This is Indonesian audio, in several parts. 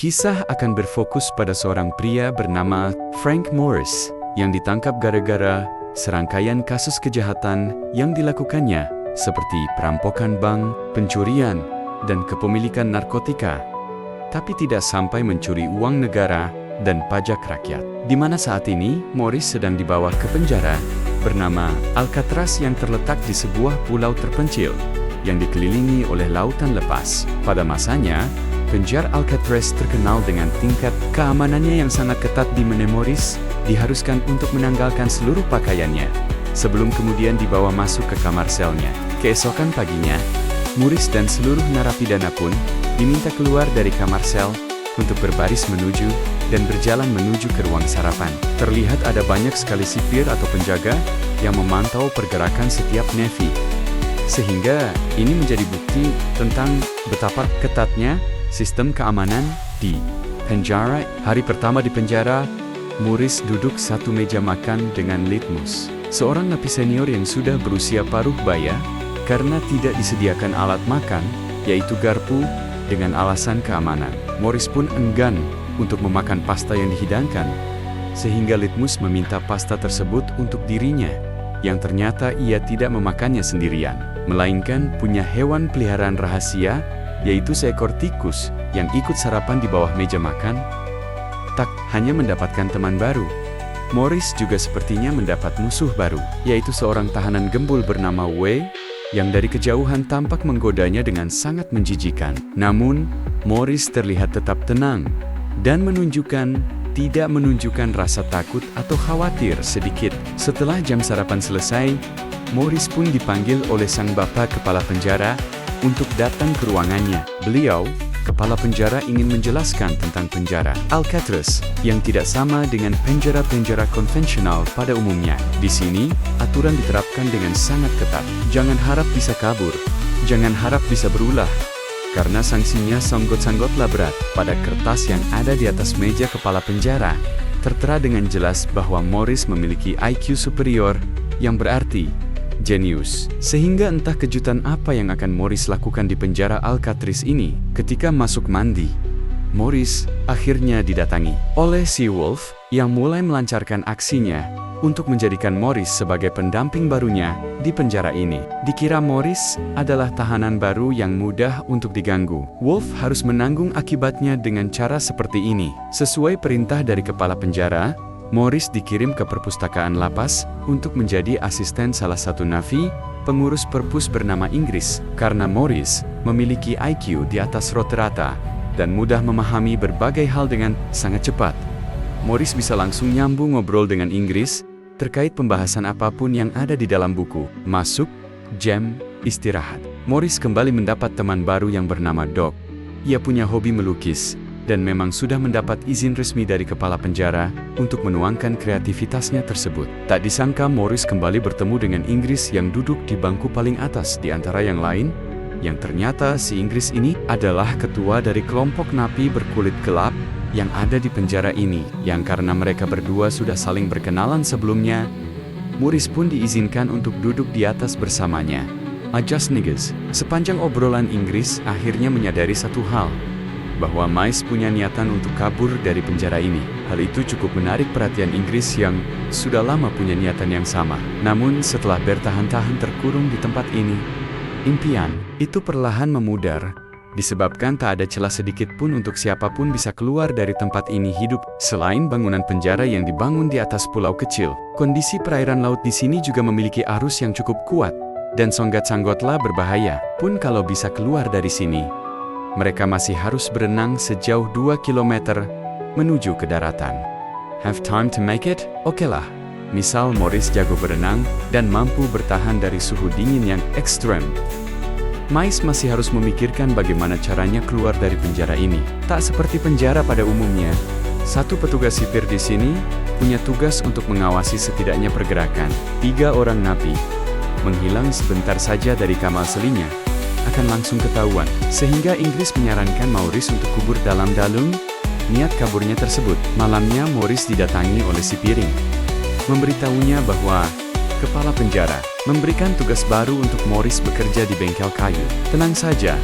Kisah akan berfokus pada seorang pria bernama Frank Morris yang ditangkap gara-gara serangkaian kasus kejahatan yang dilakukannya seperti perampokan bank, pencurian, dan kepemilikan narkotika, tapi tidak sampai mencuri uang negara dan pajak rakyat. Di mana saat ini Morris sedang dibawa ke penjara bernama Alcatraz yang terletak di sebuah pulau terpencil yang dikelilingi oleh lautan lepas. Pada masanya, penjara Alcatraz terkenal dengan tingkat keamanannya yang sangat ketat di mana Morris diharuskan untuk menanggalkan seluruh pakaiannya sebelum kemudian dibawa masuk ke kamar selnya. Keesokan paginya, Morris dan seluruh narapidana pun diminta keluar dari kamar sel untuk berbaris menuju dan berjalan menuju ke ruang sarapan. Terlihat ada banyak sekali sipir atau penjaga yang memantau pergerakan setiap napi. Sehingga ini menjadi bukti tentang betapa ketatnya sistem keamanan di penjara. Hari pertama di penjara, Morris duduk satu meja makan dengan Litmus, seorang napi senior yang sudah berusia paruh baya karena tidak disediakan alat makan, yaitu garpu, dengan alasan keamanan. Morris pun enggan untuk memakan pasta yang dihidangkan, sehingga Litmus meminta pasta tersebut untuk dirinya, yang ternyata ia tidak memakannya sendirian, melainkan punya hewan peliharaan rahasia, yaitu seekor tikus yang ikut sarapan di bawah meja makan. Tak hanya mendapatkan teman baru, Morris juga sepertinya mendapat musuh baru, yaitu seorang tahanan gembul bernama Wei, yang dari kejauhan tampak menggodanya dengan sangat menjijikan. Namun, Morris terlihat tetap tenang dan tidak menunjukkan rasa takut atau khawatir sedikit. Setelah jam sarapan selesai, Morris pun dipanggil oleh sang bapak kepala penjara untuk datang ke ruangannya. Beliau, kepala penjara, ingin menjelaskan tentang penjara Alcatraz yang tidak sama dengan penjara-penjara konvensional pada umumnya. Di sini, aturan diterapkan dengan sangat ketat. Jangan harap bisa kabur, jangan harap bisa berulah, karena sanksinya sanggot-sanggotlah berat. Pada kertas yang ada di atas meja kepala penjara, tertera dengan jelas bahwa Morris memiliki IQ superior, yang berarti jenius. Sehingga entah kejutan apa yang akan Morris lakukan di penjara Alcatraz ini. Ketika masuk mandi, Morris akhirnya didatangi oleh Seawolf yang mulai melancarkan aksinya untuk menjadikan Morris sebagai pendamping barunya di penjara ini. Dikira Morris adalah tahanan baru yang mudah untuk diganggu. Wolf harus menanggung akibatnya dengan cara seperti ini. Sesuai perintah dari kepala penjara, Morris dikirim ke perpustakaan lapas untuk menjadi asisten salah satu napi pengurus perpus bernama Inggris. Karena Morris memiliki IQ di atas rata-rata dan mudah memahami berbagai hal dengan sangat cepat, Morris bisa langsung nyambung ngobrol dengan Inggris terkait pembahasan apapun yang ada di dalam buku. Masuk jam istirahat, Morris kembali mendapat teman baru yang bernama Doc. Ia punya hobi melukis dan memang sudah mendapat izin resmi dari kepala penjara untuk menuangkan kreativitasnya tersebut. Tak disangka Morris kembali bertemu dengan Inggris yang duduk di bangku paling atas di antara yang lain, yang ternyata si Inggris ini adalah ketua dari kelompok napi berkulit gelap yang ada di penjara ini, yang karena mereka berdua sudah saling berkenalan sebelumnya, Morris pun diizinkan untuk duduk di atas bersamanya. Just niggas. Sepanjang obrolan Inggris akhirnya menyadari satu hal, bahwa Mice punya niatan untuk kabur dari penjara ini. Hal itu cukup menarik perhatian Inggris yang sudah lama punya niatan yang sama. Namun setelah bertahan-tahan terkurung di tempat ini, impian itu perlahan memudar, disebabkan tak ada celah sedikit pun untuk siapapun bisa keluar dari tempat ini hidup. Selain bangunan penjara yang dibangun di atas pulau kecil, kondisi perairan laut di sini juga memiliki arus yang cukup kuat, dan sanggot-sanggotlah berbahaya. Pun kalau bisa keluar dari sini, mereka masih harus berenang sejauh 2 km menuju ke daratan. Have time to make it? Oke lah. Misal Morris jago berenang dan mampu bertahan dari suhu dingin yang ekstrem, Mice masih harus memikirkan bagaimana caranya keluar dari penjara ini. Tak seperti penjara pada umumnya, satu petugas sipir di sini punya tugas untuk mengawasi setidaknya pergerakan 3 orang napi. Menghilang sebentar saja dari kamar selinya akan langsung ketahuan, sehingga Inggris menyarankan Morris untuk kubur dalam-dalam niat kaburnya tersebut. Malamnya Morris didatangi oleh si piring, memberitahunya bahwa kepala penjara memberikan tugas baru untuk Morris bekerja di bengkel kayu. Tenang saja,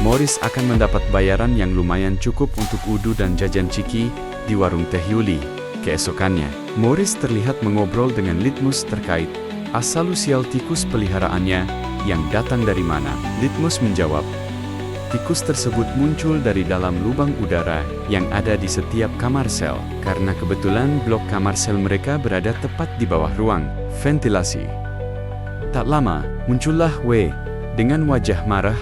Morris akan mendapat bayaran yang lumayan cukup untuk udu dan jajan ciki di warung teh Yuli. Keesokannya, Morris terlihat mengobrol dengan Litmus terkait asal-usul tikus peliharaannya yang datang dari mana. Litmus menjawab, tikus tersebut muncul dari dalam lubang udara yang ada di setiap kamar sel, karena kebetulan blok kamar sel mereka berada tepat di bawah ruang ventilasi. Tak lama, muncullah W dengan wajah marah,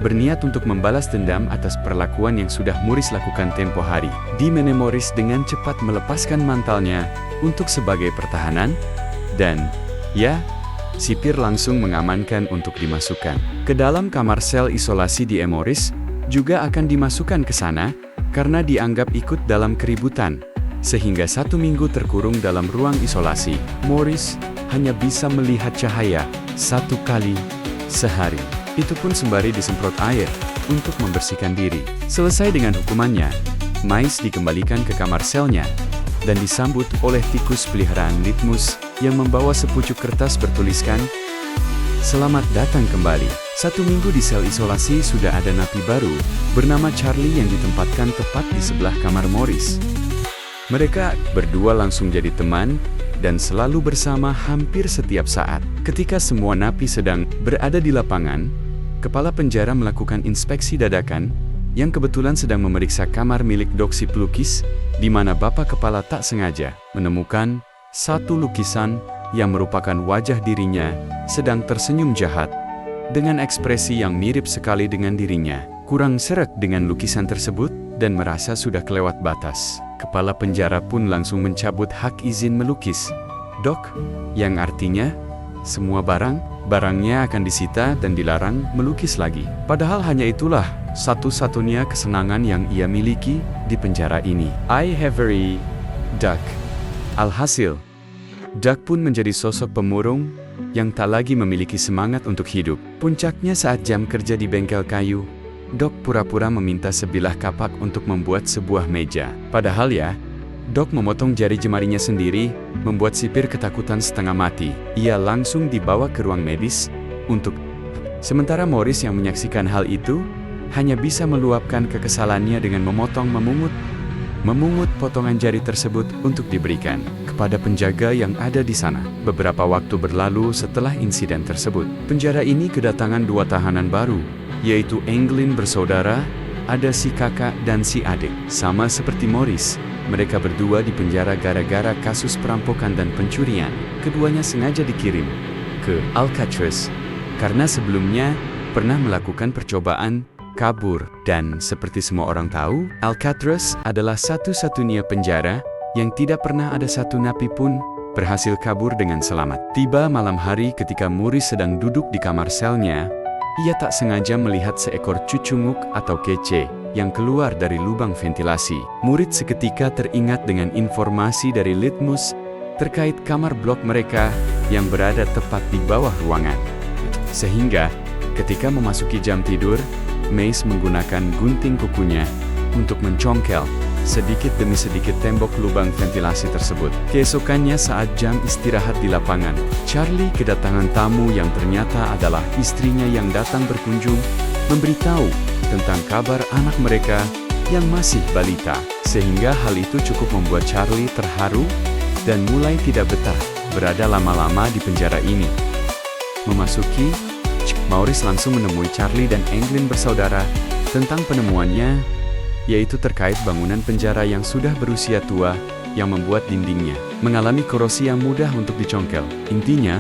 berniat untuk membalas dendam atas perlakuan yang sudah Morris lakukan tempo hari. Di mana Morris dengan cepat melepaskan mantalnya untuk sebagai pertahanan, dan, ya, sipir langsung mengamankan untuk dimasukkan ke dalam kamar sel isolasi di Morris, juga akan dimasukkan ke sana, karena dianggap ikut dalam keributan. Sehingga 1 minggu terkurung dalam ruang isolasi, Morris hanya bisa melihat cahaya 1 kali sehari. Itu pun sembari disemprot air untuk membersihkan diri. Selesai dengan hukumannya, Mace dikembalikan ke kamar selnya dan disambut oleh tikus peliharaan Litmus yang membawa sepucuk kertas bertuliskan, "Selamat datang kembali. 1 minggu di sel isolasi sudah ada napi baru bernama Charlie yang ditempatkan tepat di sebelah kamar Morris." Mereka berdua langsung jadi teman dan selalu bersama hampir setiap saat. Ketika semua napi sedang berada di lapangan, kepala penjara melakukan inspeksi dadakan yang kebetulan sedang memeriksa kamar milik Dok si pelukis, di mana bapak kepala tak sengaja menemukan satu lukisan yang merupakan wajah dirinya sedang tersenyum jahat dengan ekspresi yang mirip sekali dengan dirinya. Kurang sreg dengan lukisan tersebut dan merasa sudah kelewat batas. Kepala penjara pun langsung mencabut hak izin melukis Dok, yang artinya semua barangnya akan disita dan dilarang melukis lagi. Padahal hanya itulah satu-satunya kesenangan yang ia miliki di penjara ini. I have very Duck. Alhasil, Duck pun menjadi sosok pemurung yang tak lagi memiliki semangat untuk hidup. Puncaknya saat jam kerja di bengkel kayu, Doc pura-pura meminta sebilah kapak untuk membuat sebuah meja. Padahal ya, Doc memotong jari jemarinya sendiri, membuat sipir ketakutan setengah mati. Ia langsung dibawa ke ruang medis untuk... Sementara Morris yang menyaksikan hal itu, hanya bisa meluapkan kekesalannya dengan memungut potongan jari tersebut untuk diberikan kepada penjaga yang ada di sana. Beberapa waktu berlalu setelah insiden tersebut, penjara ini kedatangan 2 tahanan baru, yaitu Anglin bersaudara, ada si kakak dan si adik. Sama seperti Morris, mereka berdua dipenjara gara-gara kasus perampokan dan pencurian. Keduanya sengaja dikirim ke Alcatraz karena sebelumnya pernah melakukan percobaan kabur. Dan seperti semua orang tahu, Alcatraz adalah satu-satunya penjara yang tidak pernah ada satu napi pun berhasil kabur dengan selamat. Tiba malam hari ketika Morris sedang duduk di kamar selnya, ia tak sengaja melihat seekor cucunguk atau kece yang keluar dari lubang ventilasi. Murid seketika teringat dengan informasi dari Litmus terkait kamar blok mereka yang berada tepat di bawah ruangan. Sehingga, ketika memasuki jam tidur, Mace menggunakan gunting kukunya untuk mencongkel sedikit demi sedikit tembok lubang ventilasi tersebut. Keesokannya saat jam istirahat di lapangan, Charlie kedatangan tamu yang ternyata adalah istrinya yang datang berkunjung, memberitahu tentang kabar anak mereka yang masih balita. Sehingga hal itu cukup membuat Charlie terharu dan mulai tidak betah berada lama-lama di penjara ini. Memasuki, Morris langsung menemui Charlie dan Anglin bersaudara tentang penemuannya, yaitu terkait bangunan penjara yang sudah berusia tua yang membuat dindingnya mengalami korosi yang mudah untuk dicongkel. Intinya,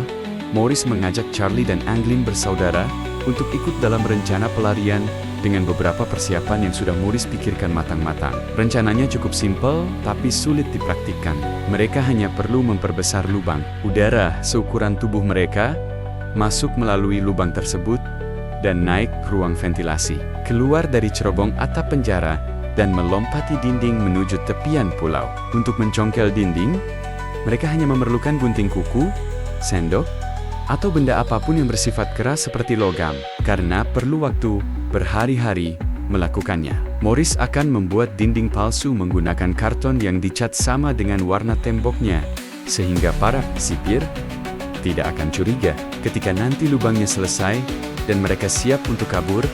Morris mengajak Charlie dan Anglin bersaudara untuk ikut dalam rencana pelarian dengan beberapa persiapan yang sudah Morris pikirkan matang-matang. Rencananya cukup simpel, tapi sulit dipraktikkan. Mereka hanya perlu memperbesar lubang udara seukuran tubuh mereka, masuk melalui lubang tersebut, dan naik ke ruang ventilasi, keluar dari cerobong atap penjara, dan melompati dinding menuju tepian pulau. Untuk mencongkel dinding, mereka hanya memerlukan gunting kuku, sendok, atau benda apapun yang bersifat keras seperti logam, karena perlu waktu berhari-hari melakukannya. Morris akan membuat dinding palsu menggunakan karton yang dicat sama dengan warna temboknya, sehingga para sipir tidak akan curiga ketika nanti lubangnya selesai dan mereka siap untuk kabur.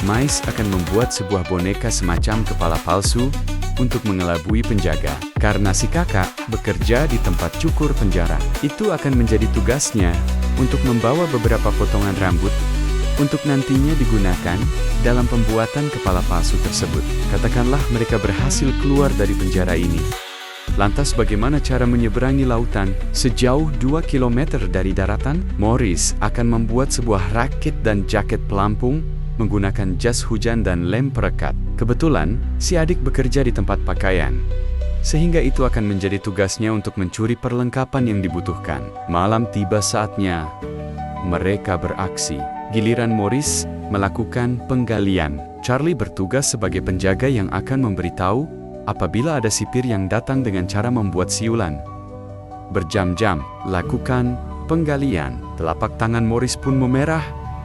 Mice akan membuat sebuah boneka semacam kepala palsu untuk mengelabui penjaga. Karena si kakak bekerja di tempat cukur penjara, itu akan menjadi tugasnya untuk membawa beberapa potongan rambut untuk nantinya digunakan dalam pembuatan kepala palsu tersebut. Katakanlah mereka berhasil keluar dari penjara ini. Lantas bagaimana cara menyeberangi lautan sejauh 2 km dari daratan? Morris akan membuat sebuah rakit dan jaket pelampung menggunakan jas hujan dan lem perekat. Kebetulan, si adik bekerja di tempat pakaian, sehingga itu akan menjadi tugasnya untuk mencuri perlengkapan yang dibutuhkan. Malam tiba saatnya mereka beraksi. Giliran Morris melakukan penggalian. Charlie bertugas sebagai penjaga yang akan memberitahu apabila ada sipir yang datang dengan cara membuat siulan. Berjam-jam lakukan penggalian. Telapak tangan Morris pun memerah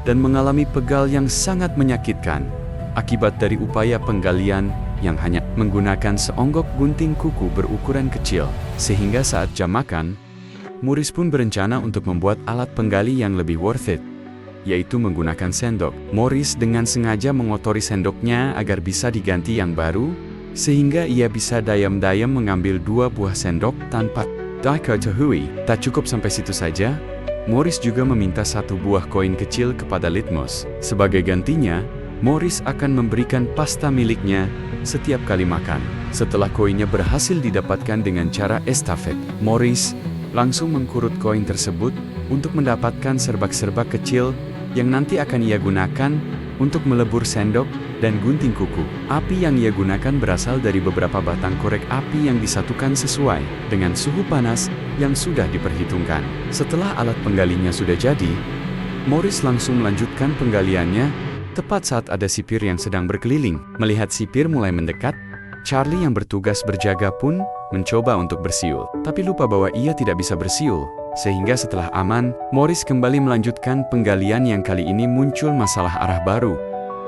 dan mengalami pegal yang sangat menyakitkan akibat dari upaya penggalian yang hanya menggunakan seonggok gunting kuku berukuran kecil. Sehingga saat jam makan, Morris pun berencana untuk membuat alat penggali yang lebih worth it, yaitu menggunakan sendok. Morris dengan sengaja mengotori sendoknya agar bisa diganti yang baru, sehingga ia bisa dayam-dayam mengambil 2 buah sendok tanpa diketahui. Tak cukup sampai situ saja, Morris juga meminta 1 buah koin kecil kepada Litmus. Sebagai gantinya, Morris akan memberikan pasta miliknya setiap kali makan. Setelah koinnya berhasil didapatkan dengan cara estafet, Morris langsung mengkurut koin tersebut untuk mendapatkan serbak-serbak kecil yang nanti akan ia gunakan untuk melebur sendok dan gunting kuku. Api yang ia gunakan berasal dari beberapa batang korek api yang disatukan sesuai dengan suhu panas yang sudah diperhitungkan. Setelah alat penggalinya sudah jadi, Morris langsung melanjutkan penggaliannya tepat saat ada sipir yang sedang berkeliling. Melihat sipir mulai mendekat, Charlie yang bertugas berjaga pun mencoba untuk bersiul. Tapi lupa bahwa ia tidak bisa bersiul. Sehingga setelah aman, Morris kembali melanjutkan penggalian yang kali ini muncul masalah arah baru.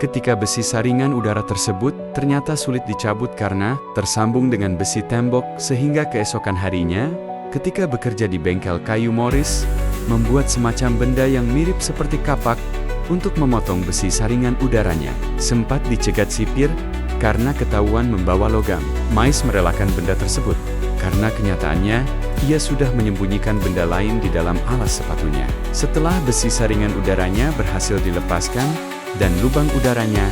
Ketika besi saringan udara tersebut ternyata sulit dicabut karena tersambung dengan besi tembok, sehingga keesokan harinya, ketika bekerja di bengkel kayu, Morris membuat semacam benda yang mirip seperti kapak untuk memotong besi saringan udaranya. Sempat dicegat sipir karena ketahuan membawa logam. Mice merelakan benda tersebut karena kenyataannya ia sudah menyembunyikan benda lain di dalam alas sepatunya. Setelah besi saringan udaranya berhasil dilepaskan dan lubang udaranya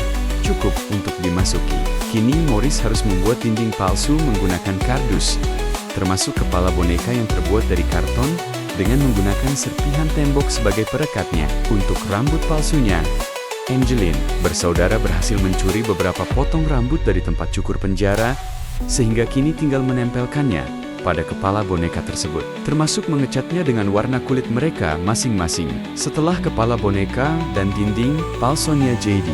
cukup untuk dimasuki, kini Morris harus membuat dinding palsu menggunakan kardus, termasuk kepala boneka yang terbuat dari karton dengan menggunakan serpihan tembok sebagai perekatnya. Untuk rambut palsunya, Angeline bersaudara berhasil mencuri beberapa potong rambut dari tempat cukur penjara, sehingga kini tinggal menempelkannya pada kepala boneka tersebut, termasuk mengecatnya dengan warna kulit mereka masing-masing. Setelah kepala boneka dan dinding palsunya JD,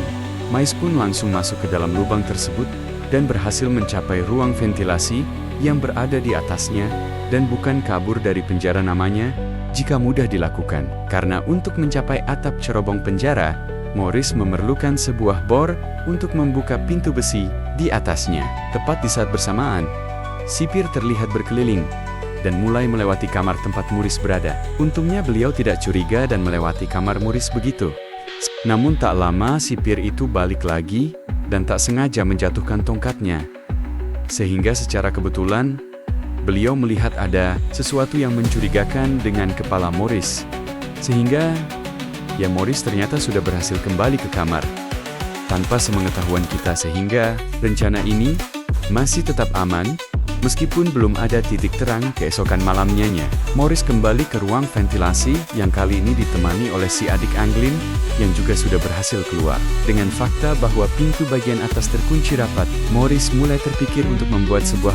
Mice pun langsung masuk ke dalam lubang tersebut dan berhasil mencapai ruang ventilasi yang berada di atasnya, dan bukan kabur dari penjara namanya jika mudah dilakukan. Karena untuk mencapai atap cerobong penjara, Morris memerlukan sebuah bor untuk membuka pintu besi di atasnya. Tepat di saat bersamaan, sipir terlihat berkeliling dan mulai melewati kamar tempat Morris berada. Untungnya beliau tidak curiga dan melewati kamar Morris begitu. Namun tak lama sipir itu balik lagi dan tak sengaja menjatuhkan tongkatnya. Sehingga secara kebetulan, beliau melihat ada sesuatu yang mencurigakan dengan kepala Morris. Sehingga, ya Morris ternyata sudah berhasil kembali ke kamar tanpa sepengetahuan kita, sehingga rencana ini masih tetap aman. Meskipun belum ada titik terang keesokan malamnya, Morris kembali ke ruang ventilasi yang kali ini ditemani oleh si adik Angeline yang juga sudah berhasil keluar. Dengan fakta bahwa pintu bagian atas terkunci rapat, Morris mulai terpikir untuk membuat sebuah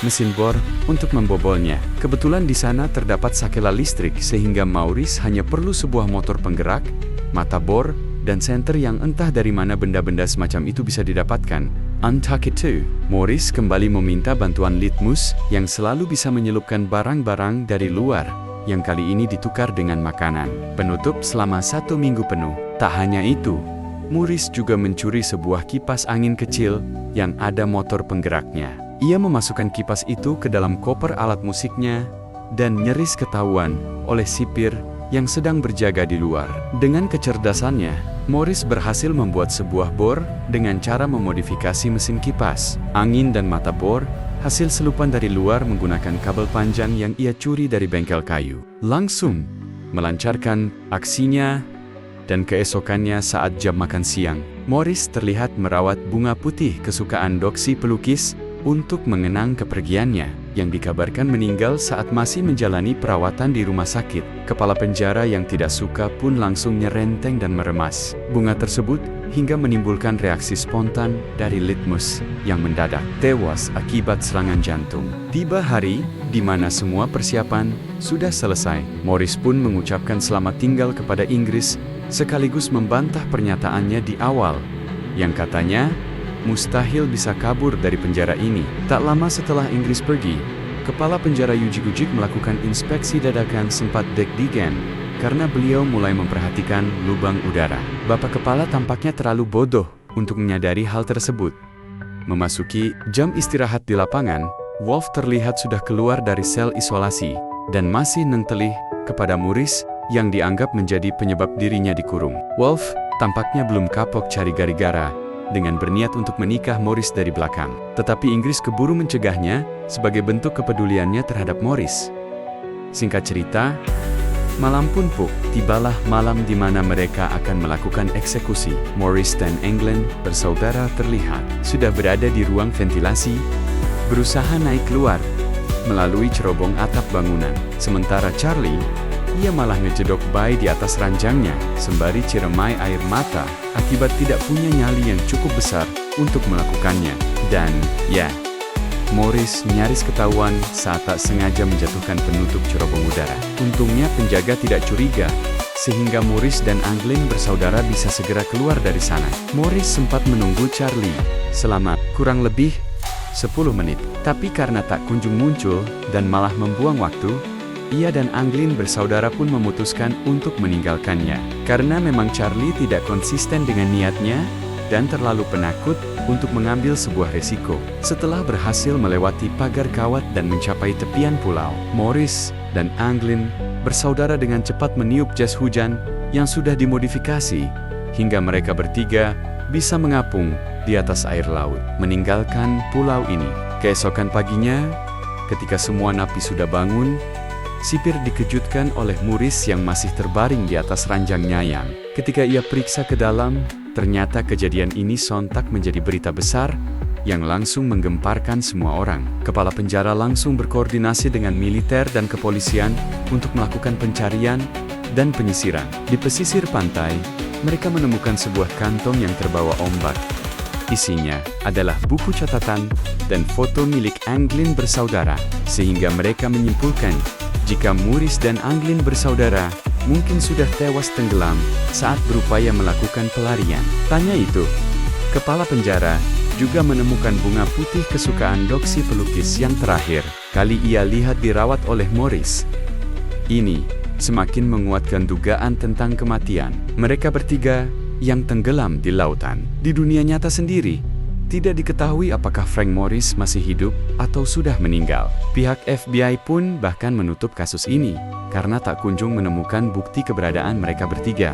mesin bor untuk membobolnya. Kebetulan di sana terdapat sakela listrik sehingga Morris hanya perlu sebuah motor penggerak, mata bor, dan senter yang entah dari mana benda-benda semacam itu bisa didapatkan. Entah itu, Morris kembali meminta bantuan Litmus yang selalu bisa menyelupkan barang-barang dari luar, yang kali ini ditukar dengan makanan penutup selama 1 minggu penuh. Tak hanya itu, Morris juga mencuri sebuah kipas angin kecil yang ada motor penggeraknya. Ia memasukkan kipas itu ke dalam koper alat musiknya dan nyaris ketahuan oleh sipir yang sedang berjaga di luar. Dengan kecerdasannya, Morris berhasil membuat sebuah bor dengan cara memodifikasi mesin kipas, angin dan mata bor, hasil selupan dari luar menggunakan kabel panjang yang ia curi dari bengkel kayu. Langsung melancarkan aksinya, dan keesokannya saat jam makan siang, Morris terlihat merawat bunga putih kesukaan Doxy pelukis untuk mengenang kepergiannya, yang dikabarkan meninggal saat masih menjalani perawatan di rumah sakit. Kepala penjara yang tidak suka pun langsung nyerenteng dan meremas bunga tersebut hingga menimbulkan reaksi spontan dari Litmus yang mendadak tewas akibat serangan jantung. Tiba hari di mana semua persiapan sudah selesai. Morris pun mengucapkan selamat tinggal kepada Inggris sekaligus membantah pernyataannya di awal yang katanya mustahil bisa kabur dari penjara ini. Tak lama setelah Inggris pergi, kepala penjara Ujik-Ujik melakukan inspeksi dadakan sempat deg-degan karena beliau mulai memperhatikan lubang udara. Bapak kepala tampaknya terlalu bodoh untuk menyadari hal tersebut. Memasuki jam istirahat di lapangan, Wolf terlihat sudah keluar dari sel isolasi dan masih nentelih kepada Morris yang dianggap menjadi penyebab dirinya dikurung. Wolf tampaknya belum kapok cari gara-gara dengan berniat untuk menikah Morris dari belakang. Tetapi Inggris keburu mencegahnya sebagai bentuk kepeduliannya terhadap Morris. Singkat cerita, malam pun tibalah malam di mana mereka akan melakukan eksekusi. Morris dan England bersaudara terlihat sudah berada di ruang ventilasi, berusaha naik keluar melalui cerobong atap bangunan. Sementara Charlie, ia malah ngejedok Bai di atas ranjangnya, sembari ciremai air mata, akibat tidak punya nyali yang cukup besar untuk melakukannya. Dan, ya, Morris nyaris ketahuan saat tak sengaja menjatuhkan penutup cerobong udara. Untungnya penjaga tidak curiga, sehingga Morris dan Anglin bersaudara bisa segera keluar dari sana. Morris sempat menunggu Charlie selama kurang lebih 10 menit. Tapi karena tak kunjung muncul dan malah membuang waktu, ia dan Anglin bersaudara pun memutuskan untuk meninggalkannya. Karena memang Charlie tidak konsisten dengan niatnya dan terlalu penakut untuk mengambil sebuah resiko. Setelah berhasil melewati pagar kawat dan mencapai tepian pulau, Morris dan Anglin bersaudara dengan cepat meniup jas hujan yang sudah dimodifikasi hingga mereka bertiga bisa mengapung di atas air laut, meninggalkan pulau ini. Keesokan paginya, ketika semua napi sudah bangun, sipir dikejutkan oleh Morris yang masih terbaring di atas ranjang nyayang. Ketika ia periksa ke dalam, ternyata kejadian ini sontak menjadi berita besar yang langsung menggemparkan semua orang. Kepala penjara langsung berkoordinasi dengan militer dan kepolisian untuk melakukan pencarian dan penyisiran. Di pesisir pantai, mereka menemukan sebuah kantong yang terbawa ombak. Isinya adalah buku catatan dan foto milik Anglin bersaudara, sehingga mereka menyimpulkan jika Morris dan Anglin bersaudara mungkin sudah tewas tenggelam saat berupaya melakukan pelarian. Tanya itu, kepala penjara juga menemukan bunga putih kesukaan Doxy pelukis yang terakhir kali ia lihat dirawat oleh Morris. Ini semakin menguatkan dugaan tentang kematian mereka bertiga yang tenggelam di lautan. Di dunia nyata sendiri, tidak diketahui apakah Frank Morris masih hidup atau sudah meninggal. Pihak FBI pun bahkan menutup kasus ini karena tak kunjung menemukan bukti keberadaan mereka bertiga.